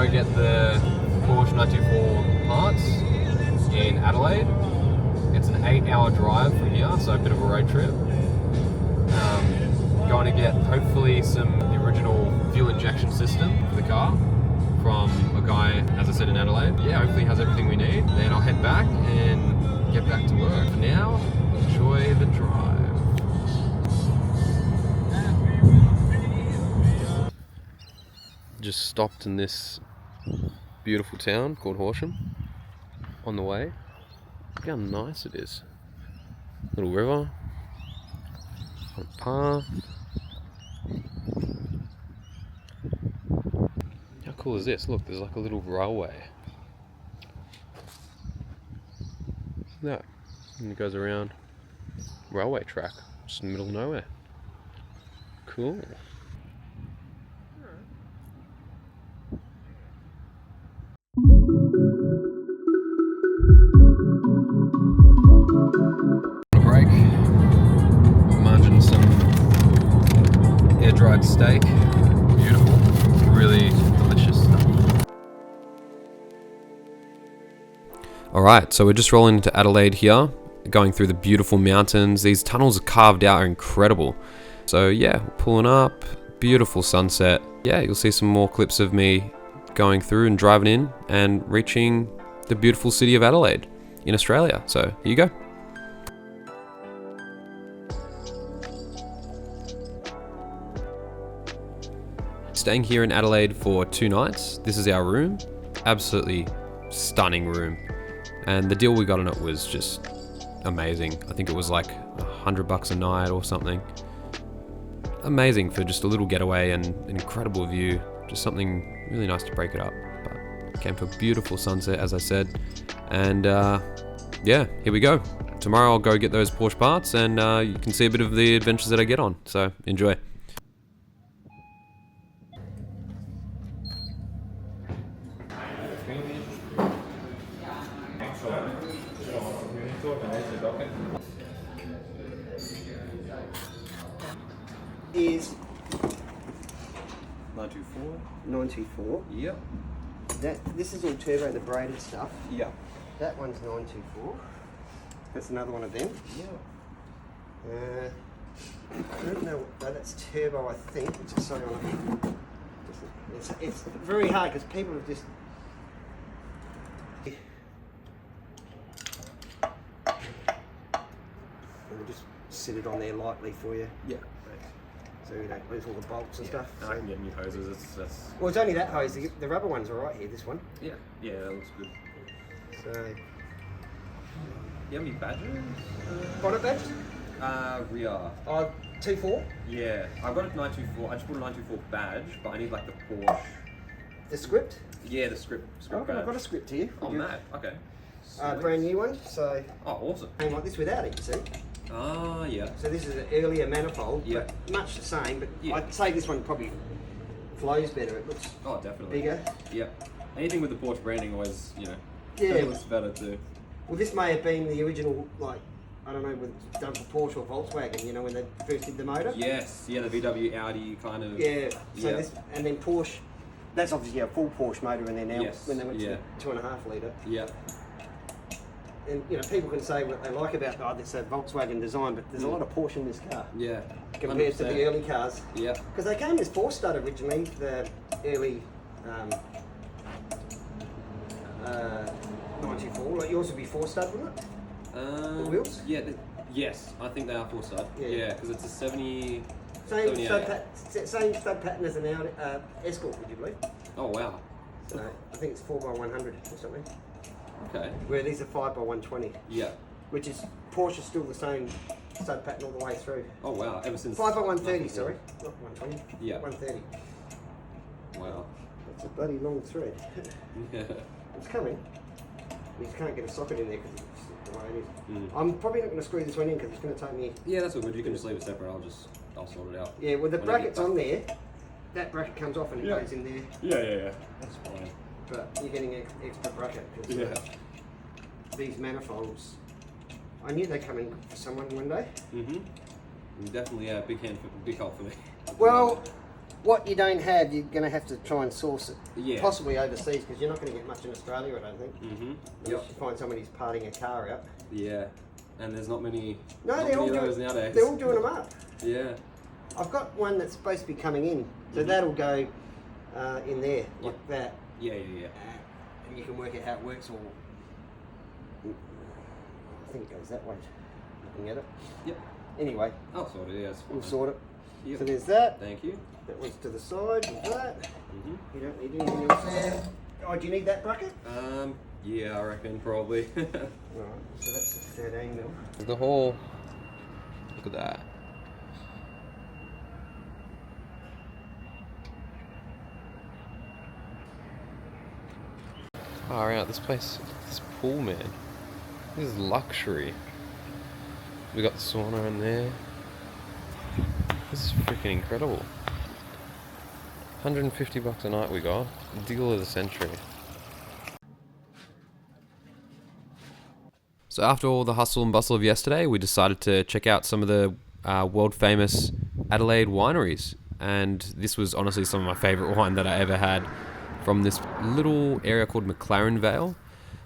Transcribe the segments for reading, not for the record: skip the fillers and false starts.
go get the Porsche 924 parts in Adelaide. It's an 8-hour drive from here, so a bit of a road trip. Going to get hopefully the original fuel injection system for the car from a guy, as I said, in Adelaide. Yeah, hopefully he has everything we need. Then I'll head back and get back to work. For now, enjoy the drive. Just stopped in this beautiful town called Horsham on the way. Look how nice it is. Little river, a path. How cool is this? Look, there's like a little railway. Look at that. And it goes around railway track, just in the middle of nowhere. Cool. Break. Margin some air-dried steak. Beautiful. Really delicious stuff. Alright, so we're just rolling into Adelaide here, going through the beautiful mountains. These tunnels carved out are incredible. So yeah, pulling up, beautiful sunset. Yeah, you'll see some more clips of me going through and driving in and reaching the beautiful city of Adelaide in Australia. So here you go. Staying here in Adelaide for 2 nights. This is our room. Absolutely stunning room. And the deal we got on it was just amazing. I think it was like $100 a night or something. Amazing for just a little getaway and an incredible view. Just something really nice to break it up. But came for a beautiful sunset, as I said. And yeah, here we go. Tomorrow I'll go get those Porsche parts and you can see a bit of the adventures that I get on. So enjoy. Is 924. 924. Yep. This is all turbo, the braided stuff. Yep. That one's 924. That's another one of them. Yeah. I don't know. No, that's turbo, I think. It's just something on it. It's very hard because people have just. We'll just sit it on there lightly for you. Yeah. So you don't lose all the bolts and stuff. I can get new hoses. That's... Well, it's only that hose. The rubber one's all right here. This one. Yeah. Yeah, that looks good. So. You have any badges? Bonnet badge? Rear. 2.4. Yeah, I got a 924. I just put a 924 badge, but I need like the Porsche. The script? Yeah, the script I've badge. got a script here. Oh, mad. Okay. Brand new one. So. Oh, awesome. Came like this without it, you see. Ah, yeah. So this is an earlier manifold, Yeah. but much the same. But Yeah. I'd say this one probably flows better. It looks Definitely. bigger. Yeah. Anything with the Porsche branding always, Yeah. it looks better too. Well, this may have been the original, like, I don't know, with done for Porsche or Volkswagen, you know, when they first did the motor. Yes, yeah, the VW Audi kind of. Yeah. So Yeah. this, and then Porsche, that's obviously a full Porsche motor in there now. Yes, When they went yeah. to the 2.5 litre. Yeah. And you know, people can say what they like about it's a Volkswagen design, but there's a lot of Porsche in this car Yeah. compared to 100%. the early cars. Yeah. Because they came as 4-stud originally, the early 94. Like yours would be 4-stud, wouldn't it? The wheels? Yeah. Yes, I think they are 4-stud. Yeah. Yeah, because it's a 70. Same 78. same stud pattern as an Audi Escort, would you believe? Oh wow. So I think it's 4x100 or something. Okay. Where these are 5x120, Yeah. which is Porsche still the same stud pattern all the way through. Oh wow. Ever since. 5x130, sorry, not 120. Yeah. 130. Wow. That's a bloody long thread. Yeah. It's coming. You just can't get a socket in there because it's the way it is. Mm. I'm probably not going to screw this one in because it's going to take me. Yeah, that's all good. You can just leave it separate. I'll sort it out. Yeah, well the Whenever bracket's you- on there. That bracket comes off and it Yeah. goes in there. Yeah. That's fine. But you're getting an extra bracket. 'Cause, Yeah. these manifolds, I knew they'd come in for someone one day. Mhm. Definitely, yeah. Big help for me. Well, what you don't have, you're going to have to try and source it. Yeah. Possibly overseas, because you're not going to get much in Australia, I don't think. Mm-hmm. Unless you find somebody who's parting a car out. Yeah. And there's not many. No, not they're all many of doing. those nowadays. They're all doing them up. Yeah. I've got one that's supposed to be coming in, so that'll go in there like that. Yeah. And you can work out how it works. Or I think it goes that way. Looking at it. Yep. Anyway, I'll sort it out. we'll sort it. Yep. So there's that. Thank you. That one's to the side with that. Mm-hmm. You don't need anything else there. Oh, do you need that bucket? Yeah, I reckon probably. Alright, so that's the 13 mil. The hall. Look at that. Far out, this place, this pool, man. This is luxury. We got the sauna in there. This is freaking incredible. 150 bucks a night we got. Deal of the century. So after all the hustle and bustle of yesterday, we decided to check out some of the world famous Adelaide wineries. And this was honestly some of my favourite wine that I ever had from this little area called McLaren Vale.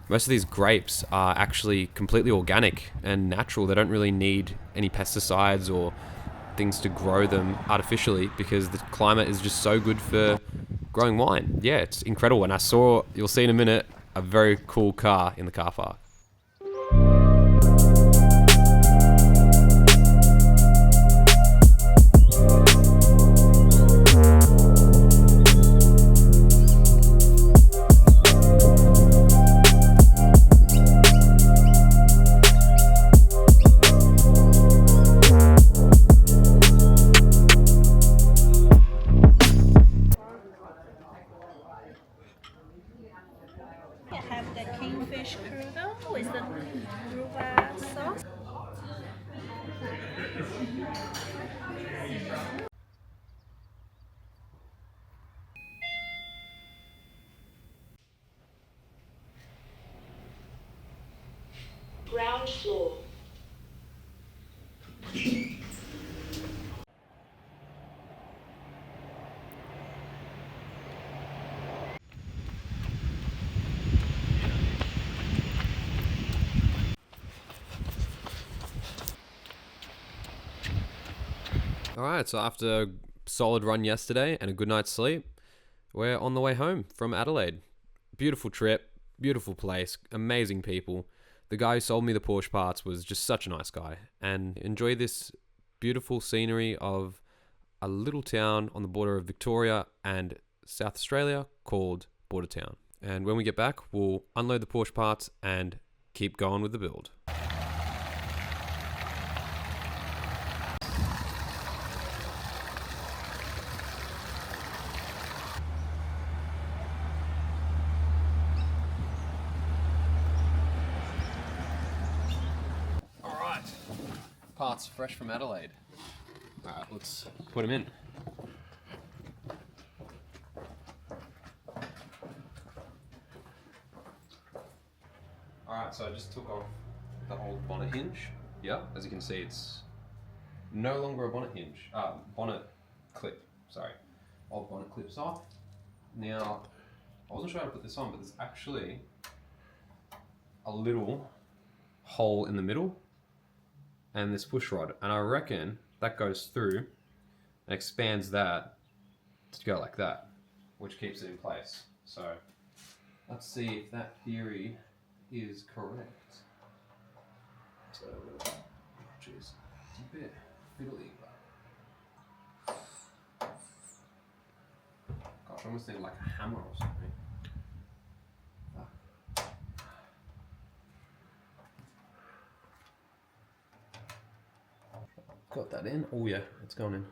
Most of these grapes are actually completely organic and natural. They don't really need any pesticides or things to grow them artificially because the climate is just so good for growing wine. Yeah, it's incredible. And I saw, you'll see in a minute, a very cool car in the car park. Have the kingfish crudo with the ruba sauce. Ground floor. Alright, so after a solid run yesterday and a good night's sleep, we're on the way home from Adelaide. Beautiful trip, beautiful place, amazing people. The guy who sold me the Porsche parts was just such a nice guy. And enjoy this beautiful scenery of a little town on the border of Victoria and South Australia called Bordertown. And when we get back, we'll unload the Porsche parts and keep going with the build. Parts fresh from Adelaide. Alright, let's put them in. Alright, so I just took off the old bonnet hinge. Yeah, as you can see, it's no longer a bonnet hinge. Bonnet clip, sorry. Old bonnet clips off. Now, I wasn't sure how to put this on, but there's actually a little hole in the middle and this push rod, and I reckon that goes through and expands that to go like that, which keeps it in place. So let's see if that theory is correct. So, oh jeez, it's a bit fiddly, but gosh, I almost need like a hammer or something. Got that in. Oh yeah, it's gone in.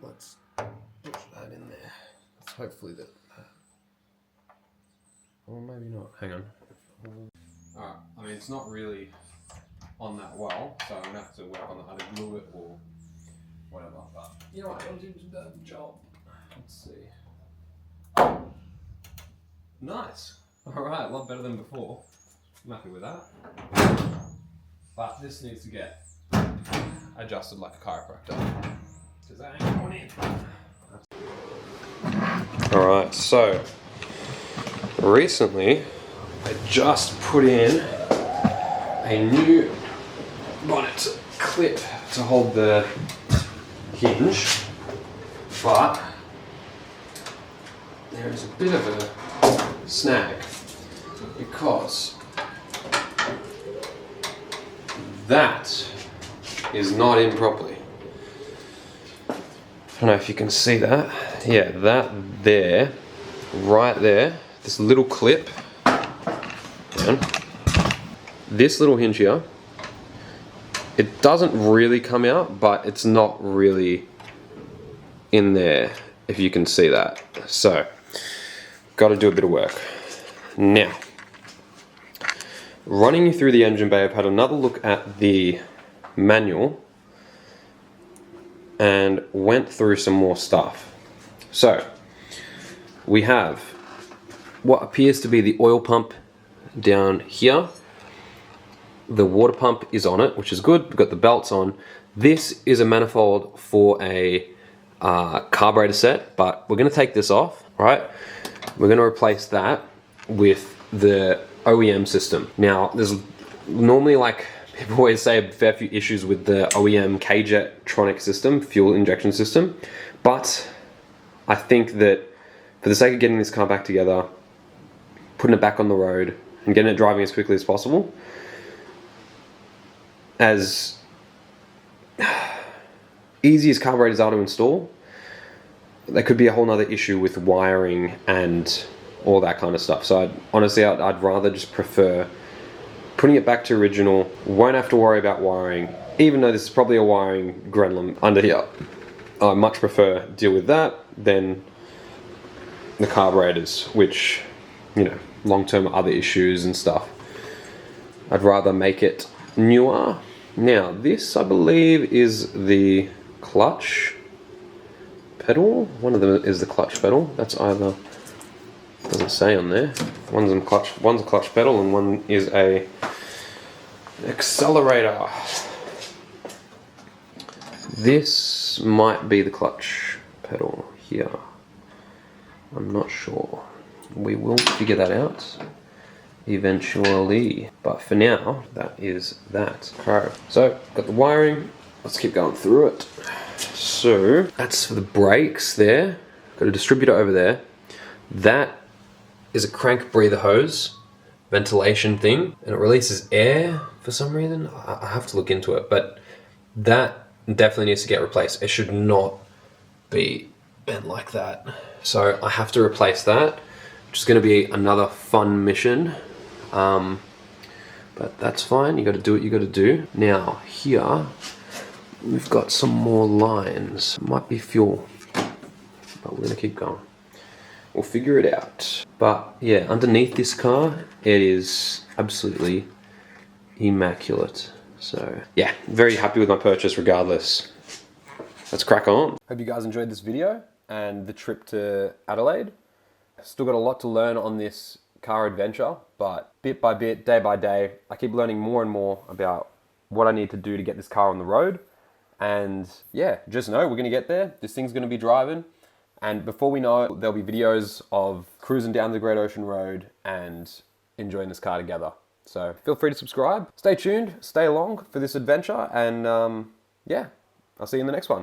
Let's push that in there. Let's hopefully that. Or maybe not. Hang on. Alright, I mean it's not really on that well, so I'm gonna have to work on that, either glue it or whatever. But you know what, I'll do that job. Let's see. Nice. Alright, a lot better than before. I'm happy with that. But this needs to get adjusted like a chiropractor. Alright, so recently I just put in a new bonnet clip to hold the hinge, but there is a bit of a snag because that is not in properly. I don't know if you can see that. Yeah, that there, right there, this little clip, and this little hinge here, it doesn't really come out, but it's not really in there, if you can see that. So, got to do a bit of work. Now, running you through the engine bay, I've had another look at the manual and went through some more stuff. So, we have what appears to be the oil pump down here. The water pump is on it, which is good. We've got the belts on. This is a manifold for a carburetor set, but we're going to take this off, right? We're going to replace that with the OEM system. Now, there's normally, like people always say, a fair few issues with the OEM K-Jetronic system, fuel injection system, but I think that for the sake of getting this car back together, putting it back on the road, and getting it driving as quickly as possible, as easy as carburetors are to install, there could be a whole nother issue with wiring and all that kind of stuff. So I'd rather just prefer putting it back to original. Won't have to worry about wiring, even though this is probably a wiring grenellum under here. I much prefer deal with that than the carburetors, which, you know, long-term other issues and stuff. I'd rather make it newer. Now, this I believe is the clutch pedal. One of them is the clutch pedal. That's either, doesn't say on there. One's a clutch pedal and one is a accelerator. This might be the clutch pedal here. I'm not sure. We will figure that out eventually, but for now, that is that. Alright, so got the wiring. Let's keep going through it. So that's for the brakes there. Got a distributor over there. That is a crank breather hose, ventilation thing, and it releases air for some reason. I have to look into it, but that definitely needs to get replaced. It should not be bent like that. So I have to replace that, which is going to be another fun mission. But that's fine. You got to do what you got to do. Now here we've got some more lines. Might be fuel, but we're going to keep going. We'll figure it out. But yeah, underneath this car, it is absolutely immaculate. So yeah, very happy with my purchase regardless. Let's crack on. Hope you guys enjoyed this video and the trip to Adelaide. Still got a lot to learn on this car adventure, but bit by bit, day by day, I keep learning more and more about what I need to do to get this car on the road. And yeah, just know we're gonna get there. This thing's gonna be driving. And before we know it, there'll be videos of cruising down the Great Ocean Road and enjoying this car together. So feel free to subscribe. Stay tuned, stay along for this adventure, and yeah, I'll see you in the next one.